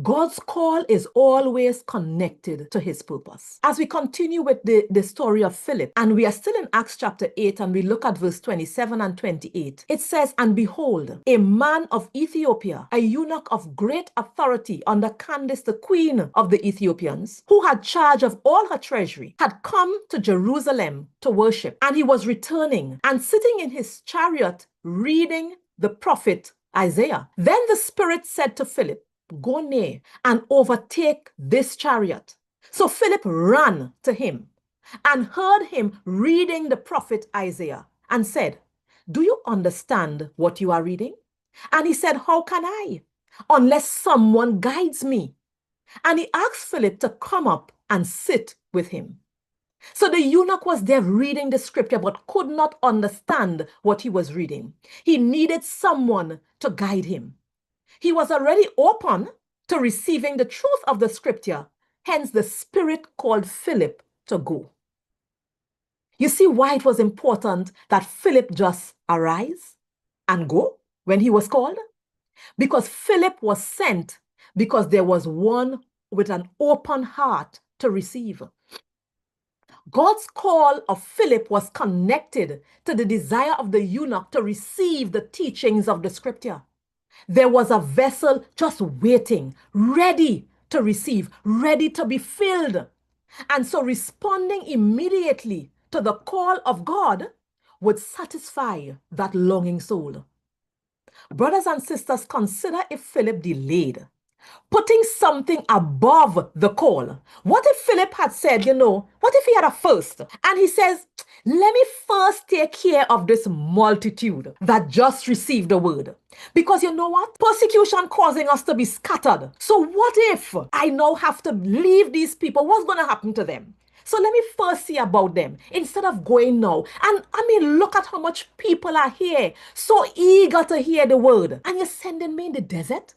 God's call is always connected to his purpose. As we continue with the story of Philip, and we are still in Acts chapter 8, and we look at verse 27 and 28, it says, "And behold, a man of Ethiopia, a eunuch of great authority under Candace, the queen of the Ethiopians, who had charge of all her treasury, had come to Jerusalem to worship. And he was returning and sitting in his chariot reading the prophet Isaiah. Then the Spirit said to Philip, 'Go near and overtake this chariot.' So Philip ran to him and heard him reading the prophet Isaiah and said, 'Do you understand what you are reading?' And he said, 'How can I, unless someone guides me?' And he asked Philip to come up and sit with him. So the eunuch was there reading the scripture but could not understand what he was reading. He needed someone to guide him. He was already open to receiving the truth of the scripture. Hence, the Spirit called Philip to go. You see why it was important that Philip just arise and go when he was called? Because Philip was sent because there was one with an open heart to receive. God's call of Philip was connected to the desire of the eunuch to receive the teachings of the scripture. There was a vessel just waiting, ready to receive, ready to be filled. And so responding immediately to the call of God would satisfy that longing soul. Brothers and sisters, consider if Philip delayed, putting something above the call. What if Philip had said, what if he had a first? And he says, let me first take care of this multitude that just received the word. Because you know what? Persecution causing us to be scattered. So what if I now have to leave these people? What's going to happen to them? So let me first see about them instead of going now. And I mean, look at how much people are here, so eager to hear the word. And you're sending me in the desert?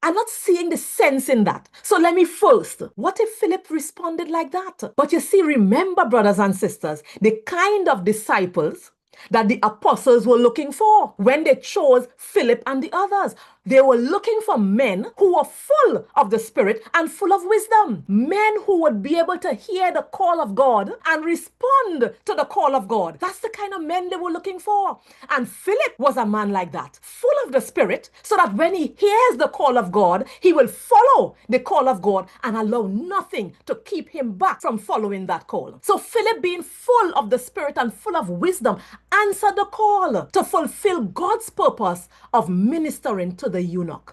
I'm not seeing the sense in that. So let me first. What if Philip responded like that? But you see, remember, brothers and sisters, the kind of disciples that the apostles were looking for when they chose Philip and the others. They were looking for men who were full of the Spirit and full of wisdom. Men who would be able to hear the call of God and respond to the call of God. That's the kind of men they were looking for. And Philip was a man like that, full of the Spirit, so that when he hears the call of God, he will follow the call of God and allow nothing to keep him back from following that call. So Philip, being full of the Spirit and full of wisdom, answered the call to fulfill God's purpose of ministering to the eunuch.